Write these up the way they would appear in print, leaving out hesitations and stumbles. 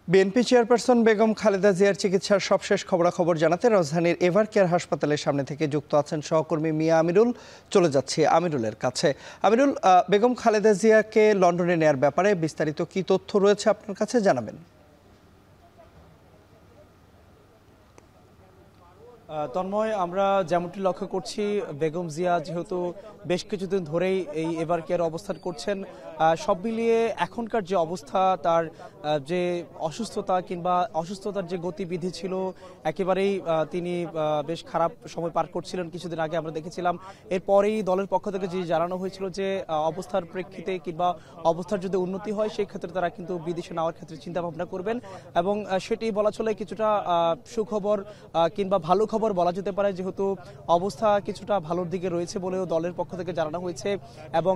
BNP chairperson Begum Khaleda জিয়ার চিকিৎসার সবশেষ খবরাখবর জানাতে রাজধানীর এভার কেয়ার হাসপাতালের সামনে থেকে যুক্ত আছেন সহকর্মী মিয়া আমিরুল। চলে যাচ্ছি আমিরুলের কাছে। আমিরুল, বেগম খালেদা জিয়াকে লন্ডনে নেয়ার ব্যাপারে বিস্তারিত কি তথ্য রয়েছে আপনার কাছে, জানাবেন। তন্ময়, আমরা যেমনটি লক্ষ্য করছি, বেগম জিয়া যেহেতু বেশ কিছুদিন ধরেই এই এভার কেয়ারে অবস্থান করছেন, সব মিলিয়ে এখনকার যে অবস্থা, তার যে অসুস্থতা কিংবা অসুস্থতার যে গতিবিধি ছিল, একেবারেই তিনি বেশ খারাপ সময় পার করছিলেন কিছুদিন আগে আমরা দেখেছিলাম। এরপরেই দলের পক্ষ থেকে যে জানানো হয়েছিল যে অবস্থার প্রেক্ষিতে কিংবা অবস্থার যদি উন্নতি হয় সেই ক্ষেত্রে তারা কিন্তু বিদেশে নেওয়ার ক্ষেত্রে চিন্তা ভাবনা করবেন, এবং সেটি বলা চলে কিছুটা সুখবর কিংবা ভালো খবর বলা যেতে পারে, যেহেতু অবস্থা কিছুটা ভালোর দিকে রয়েছে বলেও দলের পক্ষ থেকে জানানো হয়েছে। এবং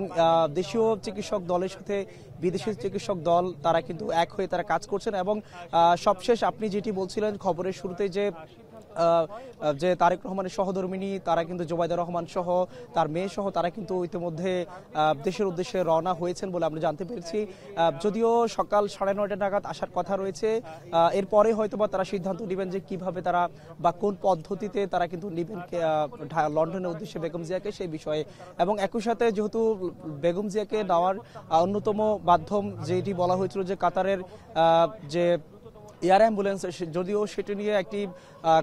দেশীয় চিকিৎসক দলের সাথে বিদেশি চিকিৎসক দল তারা কিন্তু এক হয়ে তারা কাজ করছেন। এবং সবশেষ আপনি যেটি বলছিলেন খবরের শুরুতে, যে তারেক রহমানের সহধর্মিণী, তারা কিন্তু জোবাইদা রহমান সহ তার মেয়ে সহ তারা কিন্তু ইতিমধ্যে দেশের উদ্দেশ্যে রওনা হয়েছেন বলে আমরা জানতে পেরেছি। যদিও সকাল 9:30 নাগাদ আসার কথা রয়েছে, এরপরে হয়তোবা তারা সিদ্ধান্ত নেবেন যে কিভাবে তারা বা কোন পদ্ধতিতে তারা কিন্তু নেবেন লন্ডনের উদ্দেশ্যে বেগম জিয়াকে, সেই বিষয়ে। এবং একই সাথে যেহেতু বেগম জিয়াকে নেওয়ার অন্যতম মাধ্যম যেটি বলা হয়েছিল যে কাতারের যে এয়ার অ্যাম্বুলেন্স, যদিও সেটি নিয়ে একটি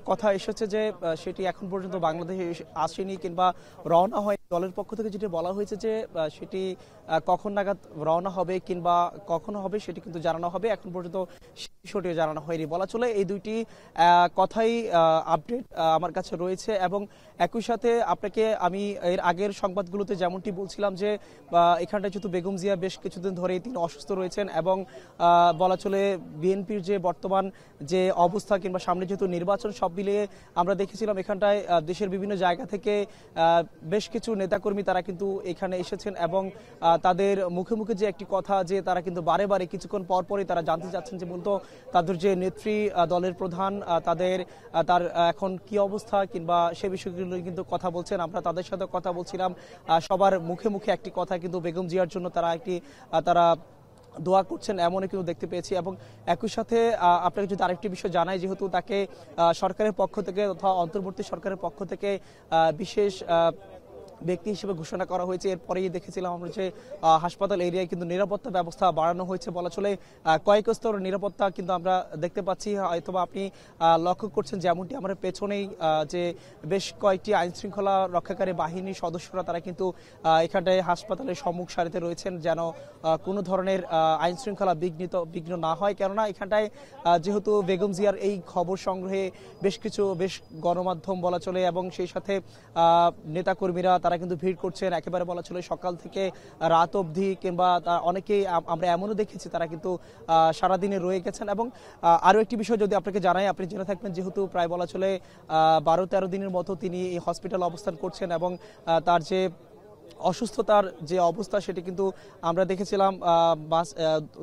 কথা এসেছে যে সেটি এখন পর্যন্ত বাংলাদেশে আসেনি কিংবা রওনা হয়। দলের পক্ষ থেকে যেটি বলা হয়েছে যে সেটি কখন নাগাদ রওনা হবে কিংবা কখন হবে সেটি কিন্তু জানানো হবে, এখন পর্যন্ত বিষয়টিও জানানো হয়নি। বলা চলে এই দুইটি কথাই আপডেট আমার কাছে রয়েছে। এবং একই সাথে আপনাকে আমি এর আগের সংবাদগুলোতে যেমনটি বলছিলাম যে এখানটায় যেহেতু বেগম জিয়া বেশ কিছুদিন ধরেই তিনি অসুস্থ রয়েছেন, এবং বলা চলে বিএনপির যে বর্তমান যে অবস্থা কিংবা সামনে যেহেতু নির্বাচন, সব মিলিয়ে আমরা দেখেছিলাম এখানটায় দেশের বিভিন্ন জায়গা থেকে বেশ কিছু নেতাকর্মী তারা কিন্তু এখানে এসেছেন, এবং তাদের মুখে মুখে যে একটি কথা যে তারা কিন্তু বারে বারে কিছুক্ষণ পরপরই তারা জানতে চাচ্ছেন যে মূলত তাদের যে নেত্রী, দলের প্রধান, তার এখন কি অবস্থা কিংবা সে বিষয়গুলো কিন্তু কথা বলছেন। আমরা তাদের সাথে কথা বলছিলাম, সবার মুখে মুখে একটি কথা কিন্তু বেগম জিয়ার জন্য তারা দোয়া করছেন, এমনই কিন্তু দেখতে পেয়েছি। এবং একই সাথে আপনাকে যদি আরেকটি বিষয় জানাই, যেহেতু তাকে সরকারের পক্ষ থেকে অথবা অন্তর্বর্তী সরকারের পক্ষ থেকে বিশেষ ব্যক্তি হিসেবে ঘোষণা করা হয়েছে, এরপরেই দেখেছিলাম আমরা যে হাসপাতাল এরিয়ায় কিন্তু নিরাপত্তা ব্যবস্থা বাড়ানো হয়েছে। বলা চলে কয়েক স্তর নিরাপত্তা কিন্তু আমরা দেখতে পাচ্ছি। হয়তোবা আপনি লক্ষ্য করছেন যেমনটি আমরা পেছনেই যে বেশ কয়েকটি আইন শৃঙ্খলা রক্ষাকারী বাহিনীর সদস্যরা তারা কিন্তু এখানটায় হাসপাতালের সম্মুখ সারিতে রয়েছেন, যেন কোনো ধরনের আইন শৃঙ্খলা বিঘ্ন না হয়। কেননা এখানটায় যেহেতু বেগম জিয়ার এই খবর সংগ্রহে বেশ গণমাধ্যম বলা চলে এবং সেই সাথে নেতাকর্মীরা তারা কিন্তু ভিড় করছেন একেবারে বলা চলে সকাল থেকে রাত অবধি, কিংবা অনেকেই আমরা এমনও দেখেছি তারা কিন্তু সারাদিনে রয়ে গেছেন। এবং আরও একটি বিষয় যদি আপনাকে জানাই, আপনি জেনে থাকবেন, যেহেতু প্রায় বলা চলে 12-13 দিনের মতো তিনি এই হসপিটালে অবস্থান করছেন, এবং তার যে অসুস্থতার যে অবস্থা সেটি কিন্তু আমরা দেখেছিলাম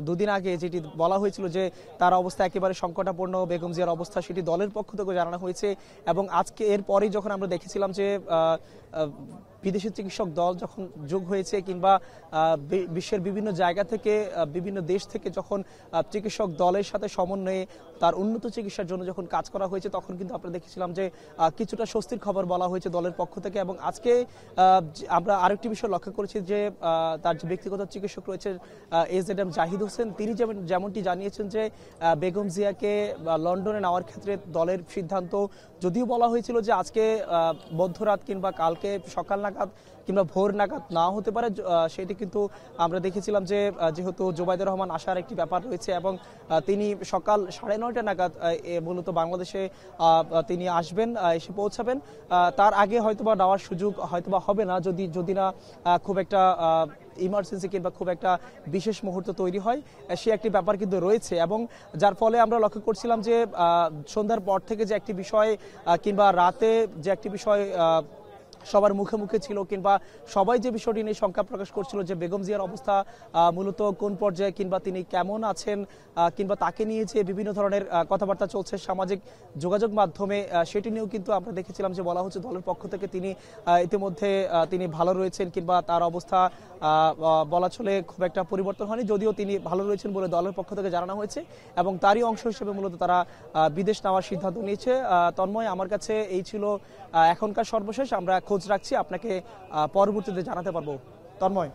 দুদিন আগে, যেটি বলা হয়েছিল যে তার অবস্থা একেবারে সংকটাপন্ন, বেগম জিয়ার অবস্থা, সেটি দলের পক্ষ থেকে জানানো হয়েছে। এবং আজকে এরপরেই যখন আমরা দেখেছিলাম যে বিদেশি চিকিৎসক দল যখন যোগ হয়েছে কিংবা বিশ্বের বিভিন্ন জায়গা থেকে বিভিন্ন দেশ থেকে যখন চিকিৎসক দলের সাথে সমন্বয়ে তার উন্নত চিকিৎসার জন্য যখন কাজ করা হয়েছে, তখন কিন্তু আমরা দেখেছিলাম যে কিছুটা স্বস্তির খবর বলা হয়েছে দলের পক্ষ থেকে। এবং আজকে আমরা আরেকটি বিষয় লক্ষ্য করেছি যে তার যে ব্যক্তিগত চিকিৎসক রয়েছে AZM জাহিদ হোসেন, তিনি যেমনটি জানিয়েছেন যে বেগম জিয়াকে লন্ডনে নেওয়ার ক্ষেত্রে দলের সিদ্ধান্ত, যদিও বলা হয়েছিল যে আজকে মধ্যরাত কিংবা কালকে সকাল নাগাদ কিংবা ভোর নাগাদ না হতে পারে, সেটি কিন্তু আমরা দেখেছিলাম যে যেহেতু জোবাইদা রহমান আসার একটি ব্যাপার রয়েছে, এবং তিনি সকাল 9:30 নাগাদ মূলত বাংলাদেশে তিনি আসবেন, এসে পৌঁছাবেন। তার আগে হয়তোবা নেওয়ার সুযোগ হয়তোবা হবে না, যদি না খুব একটা ইমার্জেন্সি কিংবা খুব একটা বিশেষ মুহূর্ত তৈরি হয়, সে একটি ব্যাপার কিন্তু রয়েছে। এবং যার ফলে আমরা লক্ষ্য করছিলাম যে সন্ধ্যার পর থেকে যে একটি বিষয় কিংবা রাতে যে একটি বিষয় সবার মুখে মুখে ছিল, কিংবা সবাই যে বিষয়টি নিয়ে শঙ্কা প্রকাশ করছিল যে বেগম জিয়ার অবস্থা মূলত কোন পর্যায়ে, কিংবা তিনি কেমন আছেন, কিংবা তাকে নিয়ে যে বিভিন্ন ধরনের কথাবার্তা চলছে সামাজিক যোগাযোগ মাধ্যমে, সেটি নিয়েও কিন্তু আমরা দেখেছিলাম যে বলা হচ্ছে দলের পক্ষ থেকে তিনি ইতিমধ্যে তিনি ভালো রয়েছেন, কিংবা তার অবস্থা বলা চলে খুব একটা পরিবর্তন হয়নি, যদিও তিনি ভালো রয়েছেন বলে দলের পক্ষ থেকে জানানো হয়েছে এবং তারই অংশ হিসেবে মূলত তারা বিদেশ নেওয়ার সিদ্ধান্ত নিয়েছে। তন্ময়, আমার কাছে এই ছিল এখনকার সর্বশেষ। আমরা খোঁজ রাখছি, আপনাকে পরবর্তীতে জানাতে পারবো। তন্ময়।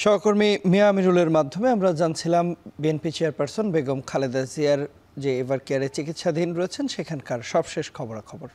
সহকর্মী মিয়া আমিরুলের মাধ্যমে আমরা জানছিলাম বিএনপি চেয়ারপারসন বেগম খালেদা জিয়ার যে এভার কেয়ারে চিকিৎসাধীন রয়েছেন সেখানকার সবশেষ খবরাখবর।